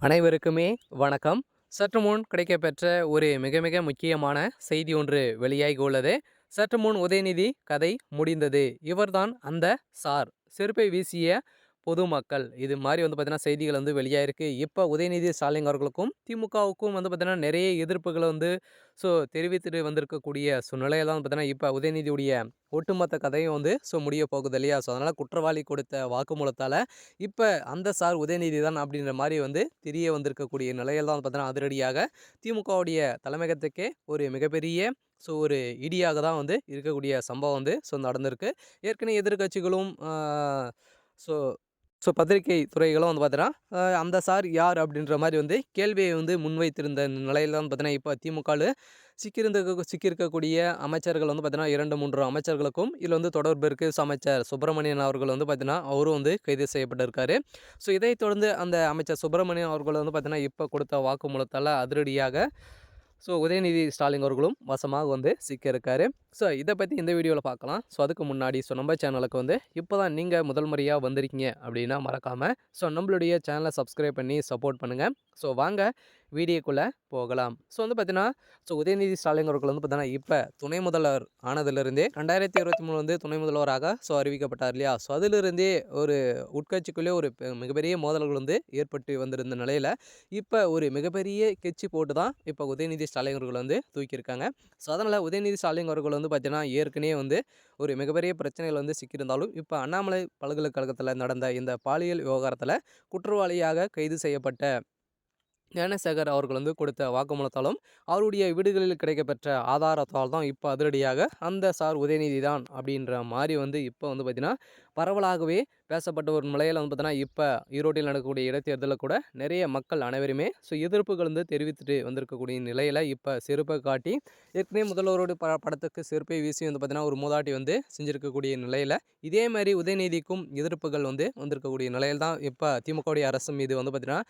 அனைவருக்குமே வணக்கம். சற்று முன் கிடைக்கப்பெற்ற ஒரு மிக மிக முக்கியமான செய்தி ஒன்று வெளியாகி உள்ளது. சற்று முன் உதயநிதி கதை முடிந்தது. இவர்தான் அந்த சார். செருப்பை வீசிய பொதுமக்கள். இது மாரி பார்த்தீங்கன்னா, செய்திகள் வெளியாயிருக்கு. இப்ப உதயநிதி ஸ்டாலின் அவர்களுக்கும், திமுகவுக்கும் பார்த்தீங்கன்னா, நெறைய எதிர்ப்புகள தெரிவித்துட்டு வந்திருக்கக்கூடிய சூழ்நிலையில தான் பார்த்தீங்கன்னா, இப்ப உதயநிதியுடைய ஒட்டுமொத்த கதையும் முடிய போகுது இல்லையா? அதனால குற்றவாளி கொடுத்த வாக்குமூலத்தால, இப்ப அந்த சார் உதயநிதி தான் அப்படின்ற மாரி தெரிய வந்திருக்கக்கூடிய நிலையில தான் பார்த்தீங்கன்னா, அதிரடியாக திமுகவுடைய தலைமையகத்துக்கே ஒரு மிகப்பெரிய ஒரு இடியாக தான் இருக்கக்கூடிய சம்பவம் நடந்திருக்கு. ஏற்கனவே எதிர்க்கட்சிகளும் ஸோ ஸோ பத்திரிகை துறைகளும் பார்த்தீங்கன்னா, அந்த சார் யார் அப்படின்ற மாரி கேள்வியை முன்வைத்திருந்த நிலையில தான் பார்த்தீங்கன்னா, இப்ப திமுகல சிக்கியிருக்கக்கூடிய அமைச்சர்கள் பார்த்தீங்கன்னா, 2, 3 அமைச்சர்களுக்கும் இதில தொடர்பு இருக்கு. அமைச்சர் சுப்பிரமணியன் அவர்கள் பார்த்தீங்கன்னா, அவரும் கைது செய்யப்பட்டிருக்காரு. இதைத் தொடர்ந்து அந்த அமைச்சர் சுப்பிரமணியன் அவர்கள் பார்த்தீங்கன்னா, இப்ப கொடுத்த வாக்குமூலத்தால அதிரடியாக உதயநிதி ஸ்டாலின் அவர்களும் வசமாக சிக்க இருக்காரு. இத பத்தி இந்த வீடியோல பார்க்கலாம். அதுக்கு முன்னாடி நம்ம சேனலுக்கு இப்பதான் நீங்க முதல் முறையா வந்திருக்கீங்க அப்படின்னா மறக்காம நம்மளுடைய சேனலை சப்ஸ்கிரைப் பண்ணி சப்போர்ட் பண்ணுங்க. வாங்க வீடியோக்குள்ள போகலாம். பார்த்தீங்கன்னா, உதயநிதி ஸ்டாலின் அவர்கள் பார்த்தீங்கன்னா, இப்ப துணை முதல்வர் ஆனதிலிருந்தே 2023 துணை முதல்வராக அறிவிக்கப்பட்டார் இல்லையா? அதிலிருந்தே ஒரு உட்கட்சிக்குள்ளே ஒரு மிகப்பெரிய மோதல்கள் ஏற்பட்டு வந்திருந்த நிலையில, இப்ப ஒரு மிகப்பெரிய கெச்சி போட்டு தான் இப்ப உதயநிதி ஸ்டாலின் அவர்கள் தூக்கியிருக்காங்க. அதனால உதயநிதி ஸ்டாலின் அவர்கள் பார்த்தீங்கன்னா, ஏற்கனவே ஒரு மிகப்பெரிய பிரச்சனைகள் சிக்கியிருந்தாலும், இப்ப அண்ணாமலை பல்கலைக்கழகத்தில நடந்த இந்த பாலியல் விவகாரத்தில குற்றவாளியாக கைது செய்யப்பட்ட ஞானசேகர் அவர்கள் கொடுத்த வாக்குமூலத்தாலும், அவருடைய வீடுகளில் கிடைக்கப்பெற்ற ஆதாரத்தால் தான் இப்ப அதிரடியாக அந்த சார் உதயநிதி தான் அப்படின்ற மாரி இப்ப பார்த்தீங்கன்னா, பரவலாகவே பேசப்பட்ட ஒரு நிலையில பார்த்தீங்கன்னா, இப்ப ஈரோட்டில் நடக்கக்கூடிய இடைத்தேர்தல்ல கூட நிறைய மக்கள் அனைவருமே எதிர்ப்புகள் தெரிவித்துட்டு வந்திருக்கக்கூடிய நிலையில, இப்ப செருப்பை காட்டி ஏற்கனவே முதல்வரோட படத்துக்கு செருப்பை வீசி பார்த்தீங்கன்னா, ஒரு மூதாட்டி செஞ்சிருக்கக்கூடிய நிலையில, இதே மாரி உதயநிதிக்கும் எதிர்ப்புகள் வந்திருக்கக்கூடிய நிலையில தான் இப்ப திமுகவுடைய அரசு மீது பார்த்தீங்கன்னா,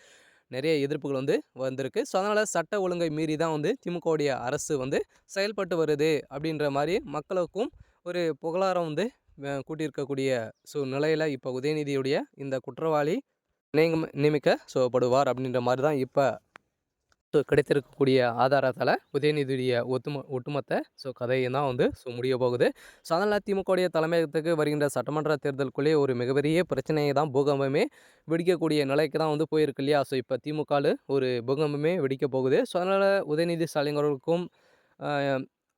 நிறைய எதிர்ப்புகள் வந்திருக்கு. அதனால சட்ட ஒழுங்கை மீறி தான் திமுகவுடைய அரசு செயல்பட்டு வருது அப்படின்ற மாரி மக்களுக்கும் ஒரு புகழாரம் கூட்டியிருக்கக்கூடிய நிலையில இப்ப உதயநிதியுடைய இந்த குற்றவாளி நியமிக்க படுவார் அப்படின்ற மாரி தான் இப்ப கிடைத்திருக்கக்கூடிய ஆதாரத்தால உதயநிதியுடைய ஒட்டுமொத்த கதையும் தான் முடிய போகுது. அதனால திமுகவுடைய தலைமையகத்துக்கு வருகின்ற சட்டமன்ற தேர்தலுக்குள்ளே ஒரு மிகப்பெரிய பிரச்சனையை தான் பூகம்பமே வெடிக்கக்கூடிய நிலைக்கு தான் போயிருக்கு இல்லையா? இப்ப திமுகல ஒரு பூகம்பமே வெடிக்க போகுது. அதனால உதயநிதி ஸ்டாலின் அவர்களுக்கும்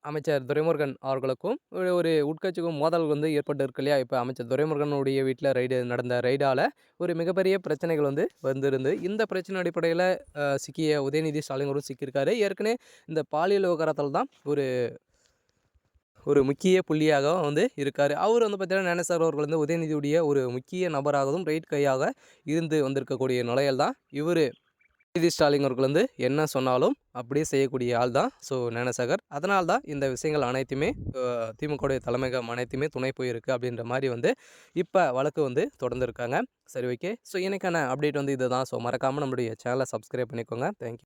அமைச்சர் துரைமுருகன் அவர்களுக்கும் ஒரு உட்கட்சிக்கும் மோதல் ஏற்பட்டு இருக்கு இல்லையா? இப்ப அமைச்சர் துரைமுருகனுடைய வீட்ல நடந்த ரைடால ஒரு மிகப்பெரிய பிரச்சனைகள் வந்திருந்து, இந்த பிரச்சனை அடிப்படையில சிக்கிய உதயநிதி ஸ்டாலின் அவரும் சிக்கியிருக்காரு. ஏற்கனவே இந்த பாலியல் விவகாரத்தில தான் ஒரு முக்கிய புள்ளியாக இருக்காரு. அவரு பார்த்தீங்கன்னா, ஞானசாகர் அவர்கள் உதயநிதியுடைய ஒரு முக்கிய நபராகவும், ரைட் கையாக இருந்து வந்திருக்கக்கூடிய நிலையில் தான் இவரு உதயநிதி ஸ்டாலின் அவர்கள் என்ன சொன்னாலும் அப்படியே செய்யக்கூடிய ஆள் தான் ஞானசாகர். அதனால தான் இந்த விஷயங்கள் அனைத்துமே திமுகவுடைய தலைமையகம் அனைத்துமே துணை போயிருக்கு அப்படின்ற மாரி இப்ப வழக்கு தொடர்ந்துருக்காங்க. சரி, ஓகே. இன்னைக்கான அப்டேட் இதுதான். மறக்காம நம்மளுடைய சேனலை சப்ஸ்கிரைப் பண்ணிக்கோங்க. தேங்க்யூ.